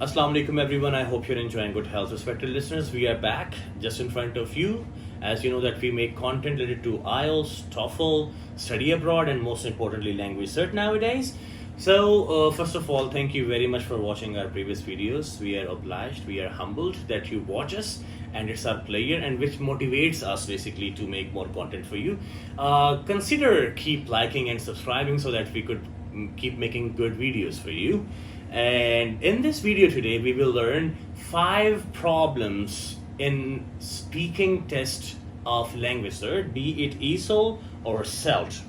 Assalamu alaikum everyone. I hope you're enjoying good health. Respected listeners, we are back just in front of you. As you know that we make content related to IELTS, TOEFL, study abroad, and most importantly Language Cert nowadays. So first of all, thank you very much for watching our previous videos. We are obliged, we are humbled that you watch us, and it's our pleasure and which motivates us basically to make more content for you. Consider keep liking and subscribing so that we could keep making good videos for you. And in this video today, we will learn 5 problems in speaking test of Language Cert, be it ESOL or CELT.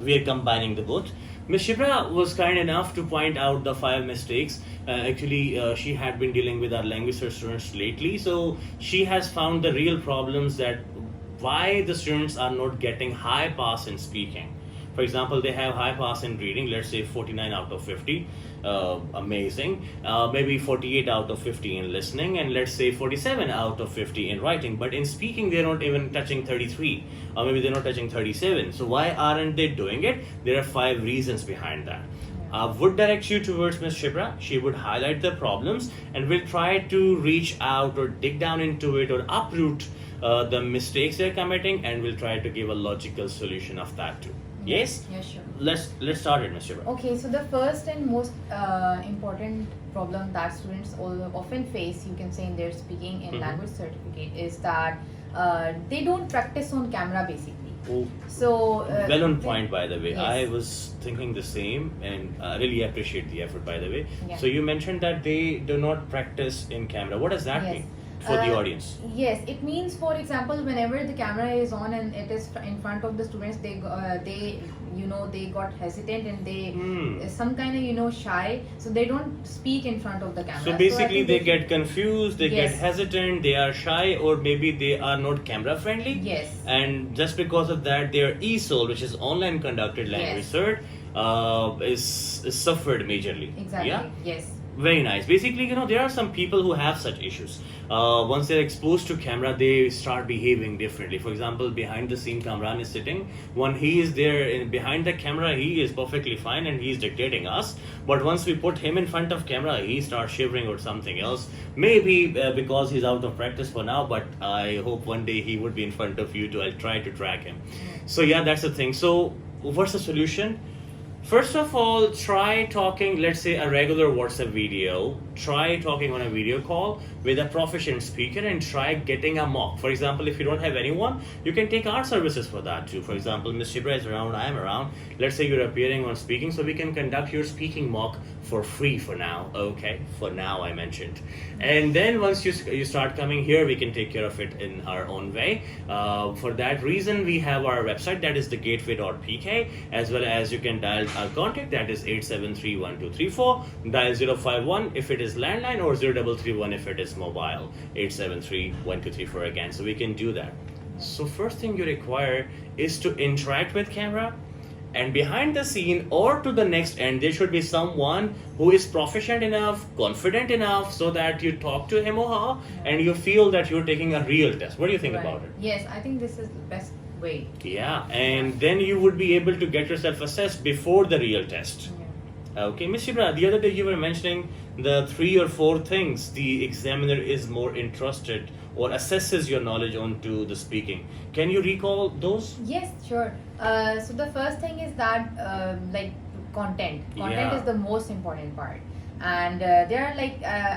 We are combining the both. Ms. Shibra was kind enough to point out the 5 mistakes. She had been dealing with our Language Cert students lately, so she has found the real problems that why the students are not getting high pass in speaking. For example, they have high pass in reading, let's say 49 out of 50, amazing. Maybe 48 out of 50 in listening, and let's say 47 out of 50 in writing. But in speaking, they're not even touching 33, or maybe they're not touching 37. So why aren't they doing it? There are 5 reasons behind that. I would direct you towards Ms. Shibra. She would highlight the problems, and we'll try to reach out or dig down into it or uproot the mistakes they're committing, and we'll try to give a logical solution of that too. Yes? Yeah, sure. Let's start it, Ms. Shibra. Okay, so the first and most important problem that students often face, you can say in their speaking in language certificate, is that they don't practice on camera basically. Oh, so well on point, by the way. Yes. I was thinking the same, and I really appreciate the effort, by the way. Yeah. So you mentioned that they do not practice in camera. What does that Yes. mean for the audience? Yes, it means, for example, whenever the camera is on and it is in front of the students, they got hesitant and they some kind of shy, so they don't speak in front of the camera. So basically, they get confused, they get hesitant, they are shy, or maybe they are not camera friendly. Yes. And just because of that, their ESOL, which is online conducted language cert, is suffered majorly. Exactly. Yeah? Yes. Very nice. Basically, there are some people who have such issues. Once they're exposed to camera, they start behaving differently. For example, behind the scene, Kamran is sitting. When he is there behind the camera, he is perfectly fine and he's dictating us. But once we put him in front of camera, he starts shivering or something else. Maybe because he's out of practice for now, but I hope one day he would be in front of you. I'll try to track him. So yeah, that's the thing. So what's the solution? First of all, try talking, let's say a regular WhatsApp video, try talking on a video call with a proficient speaker and try getting a mock. For example, if you don't have anyone, you can take our services for that too. For example, Ms. Shibra is around, I am around. Let's say you're appearing on speaking, so we can conduct your speaking mock for free for now. Okay, for now I mentioned. And then once you start coming here, we can take care of it in our own way. For that reason, we have our website, that is thegateway.pk, as well as you can dial our contact, that is 873-1234, dial 051 if it is landline, or 0331 if it is mobile, 873-1234 again. So we can do that. So first thing you require is to interact with camera, and behind the scene or to the next end, there should be someone who is proficient enough, confident enough, so that you talk to him or her and you feel that you're taking a real test. What do you think about it? Yes, I think this is the best way. Yeah, and then you would be able to get yourself assessed before the real test. Okay, Ms. Shibra, the other day you were mentioning the 3 or 4 things the examiner is more interested or assesses your knowledge onto the speaking. Can you recall those? Yes, sure. So the first thing is that content. Content is the most important part. And there are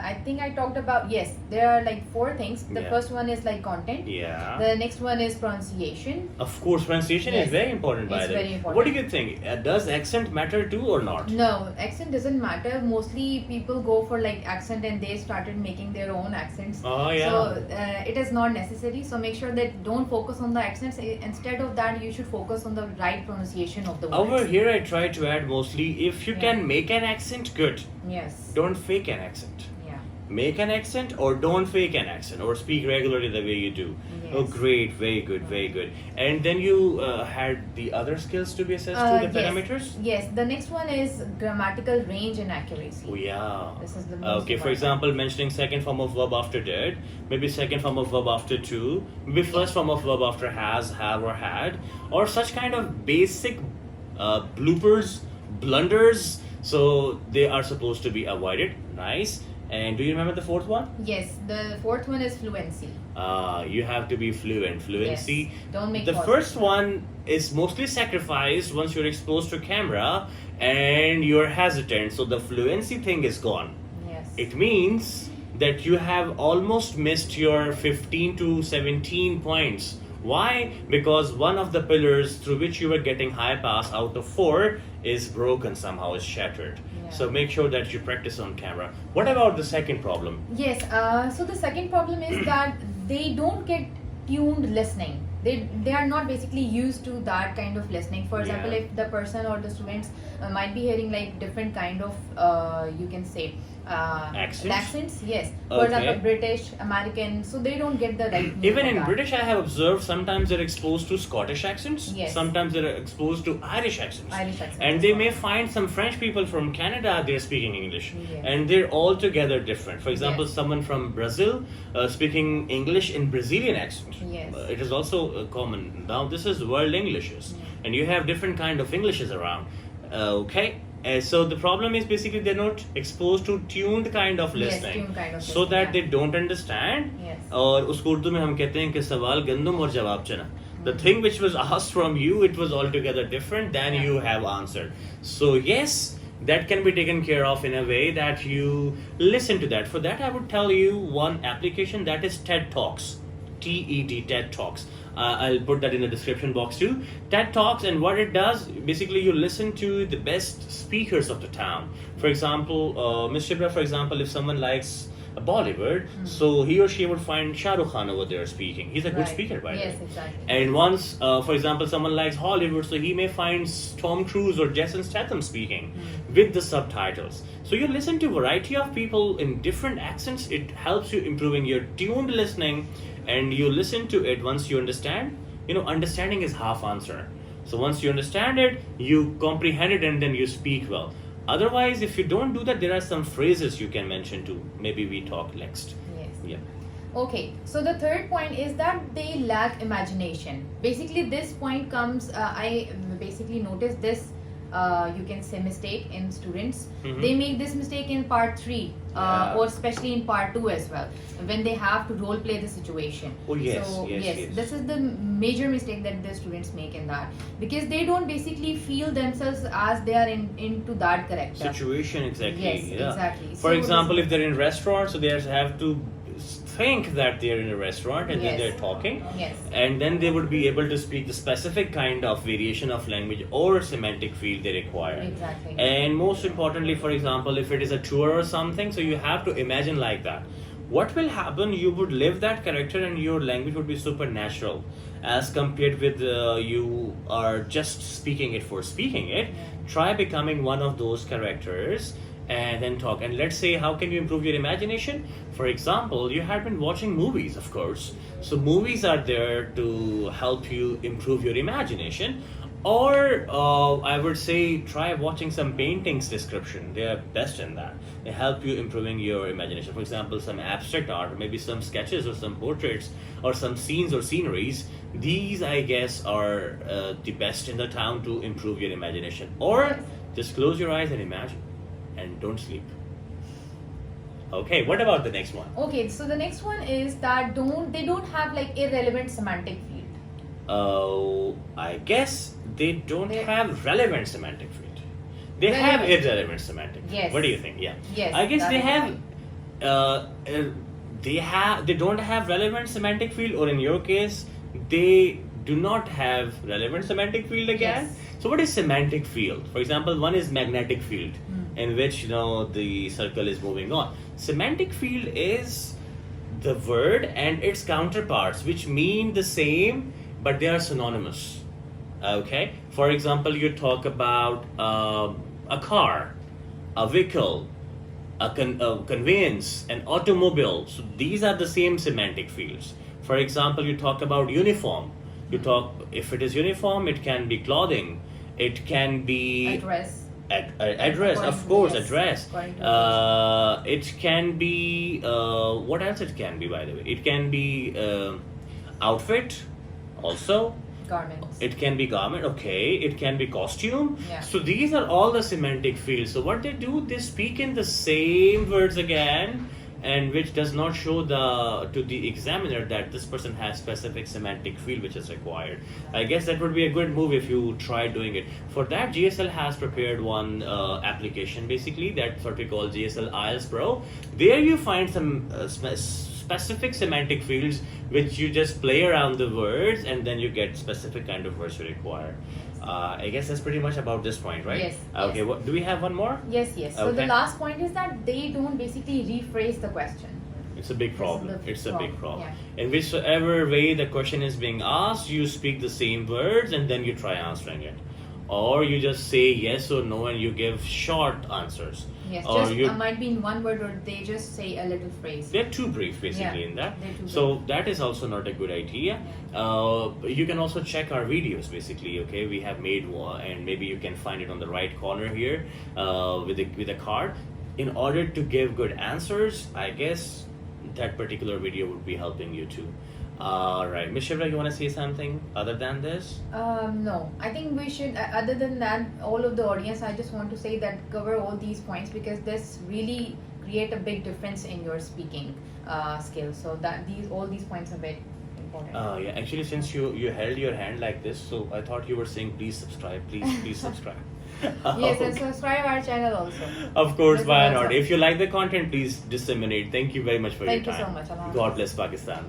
I think I talked about, there are 4 things. The first one is content. Yeah. The next one is pronunciation. Of course, pronunciation is very important, by the way. Very important. What do you think? Does accent matter too or not? No, accent doesn't matter. Mostly people go for accent and they started making their own accents. Oh yeah. So it is not necessary. So make sure that don't focus on the accents. Instead of that, you should focus on the right pronunciation of the words. Over here, I try to add mostly, if you can make an accent, good. Yes. Don't fake an accent. Yeah. Make an accent or don't fake an accent, or speak regularly the way you do. Yes. Oh, great. Very good. Very good. And then you had the other skills to be assessed to the parameters? Yes. The next one is grammatical range and accuracy. Oh, yeah. This is the most Okay, for important. example, mentioning second form of verb after did, maybe second form of verb after to, maybe first form of verb after has, have, or had, or such kind of basic bloopers, blunders. So they are supposed to be avoided. Nice. And do you remember the fourth one? Yes, the fourth one is fluency. You have to be fluent. Fluency. Yes. Don't make the pauses. first one is mostly sacrificed once you're exposed to camera and you're hesitant. So the fluency thing is gone. Yes. It means that you have almost missed your 15 to 17 points. Why? Because one of the pillars through which you were getting high pass out of 4 is broken somehow, is shattered. Yeah. So make sure that you practice on camera. What about the second problem? Yes, so the second problem is that they don't get tuned listening. They are not basically used to that kind of listening. For example, Yeah. if the person or the students might be hearing like different kind of you can say accents. Yes, for Okay. example, British, American, so they don't get the right meaning Even of in that. British, I have observed sometimes they're exposed to Scottish accents. Yes. Sometimes they're exposed to Irish accents. Irish accents And as they well. may find some French people from Canada, they're speaking English. Yes. And they're altogether different. For example, Yes. someone from Brazil speaking English in Brazilian accent. Yes. It is also common. Now, this is world Englishes. And you have different kind of Englishes around. Okay. So the problem is basically they're not exposed to tuned kind of Yes, listening, tuned kind of so listening, that yeah. they don't understand. Yes. और उसको उर्दू में हम कहते हैं कि सवाल गंदम और जवाब चना. The thing which was asked from you, it was altogether different than Yeah. you have answered. So yes, that can be taken care of in a way that you listen to that. For that, I would tell you one application, that is TED Talks. TED, TED Talks. I'll put that in the description box too. TED Talks, and what it does, basically you listen to the best speakers of the town. For example, Miss Shibra, for example, if someone likes Bollywood, so he or she would find Shah Rukh Khan over there speaking. He's a good Right. speaker, by the Yes, way. exactly. And once, for example, someone likes Hollywood, so he may find Tom Cruise or Jason Statham speaking with the subtitles. So you listen to a variety of people in different accents. It helps you improving your tuned listening, and you listen to it once you understand. You know, understanding is half answer. So once you understand it, you comprehend it, and then you speak well. Otherwise, if you don't do that, there are some phrases you can mention too. Maybe we talk next. Yes. Yeah. Okay, so the third point is that they lack imagination. Basically, this point comes, I basically noticed this, you can say mistake in students. Mhm. They make this mistake in part 3 Yeah. or especially in part 2 as well, when they have to role play the situation. Oh, yes, So, yes. this is the major mistake that the students make in that, because they don't basically feel themselves as they are into that character. Situation, exactly. Yes, yeah. exactly. For So example, this- if they're in restaurants, so they have to think that they're in a restaurant and then Yes. they're talking. Yes. And then they would be able to speak the specific kind of variation of language or semantic field they require. Exactly. And most importantly, for example, if it is a tour or something, so you have to imagine like that. What will happen? You would live that character and your language would be supernatural as compared with you are just speaking it for speaking it. Try becoming one of those characters and then talk. And let's say, how can you improve your imagination? For example, you have been watching movies, of course. So movies are there to help you improve your imagination. Or I would say try watching some paintings description. They are best in that. They help you improving your imagination. For example, some abstract art, or maybe some sketches or some portraits or some scenes or sceneries. These, I guess, are the best in the town to improve your imagination. Or just close your eyes and imagine, and don't sleep. Okay, what about the next one? Okay, so the next one is that they don't have like irrelevant semantic field. I guess they don't They- have relevant semantic field. They have Relevant. irrelevant semantic field. Yes. What do you think? Yeah. Yes, I guess that they is have. right. They don't have relevant semantic field, or in your case, they do not have relevant semantic field again. Yes. So what is semantic field? For example, one is magnetic field, in which the circle is moving on. Semantic field is the word and its counterparts, which mean the same, but they are synonymous. Okay. For example, you talk about a car, a vehicle, a conveyance, an automobile. So these are the same semantic fields. For example, you talk about uniform. If it is uniform, it can be clothing, it can be Address. address, According of to- course, yes, address. according to It can be what else? It can be, by the way. It can be outfit, also. garments. It can be garment, okay. It can be costume. Yeah. So these are all the semantic fields. So what they do, they speak in the same words again, and which does not show to the examiner that this person has specific semantic field which is required. I guess that would be a good move if you try doing it. For that, GSL has prepared one application basically, that's what we call GSL IELTS Pro. There you find some specific semantic fields which you just play around the words and then you get specific kind of words you require. I guess that's pretty much about this point, right? Yes. Okay, yes. What, do we have one more? Yes, yes. So Okay. the last point is that they don't basically rephrase the question. It's a big problem. This is the It's a big problem. Yeah. In whichever way the question is being asked, you speak the same words and then you try answering it. Or you just say yes or no and you give short answers. Yes, Or just you, might be in one word or they just say a little phrase. they're too brief basically Yeah, in that. they're too So brief. that is also not a good idea. You can also check our videos basically, okay? We have made one and maybe you can find it on the right corner here with a card. In order to give good answers, I guess that particular video would be helping you too. Right, Ms. Shibra, you want to say something other than this? No, I think we should, other than that, all of the audience, I just want to say that cover all these points because this really create a big difference in your speaking skills. So that all these points are very important. Yeah, actually since you held your hand like this, so I thought you were saying please subscribe, please subscribe. Yes, and subscribe our channel also. Of course, That's why awesome. not? If you like the content, please disseminate. Thank you very much for Thank your you time. so much. Allah God bless Pakistan.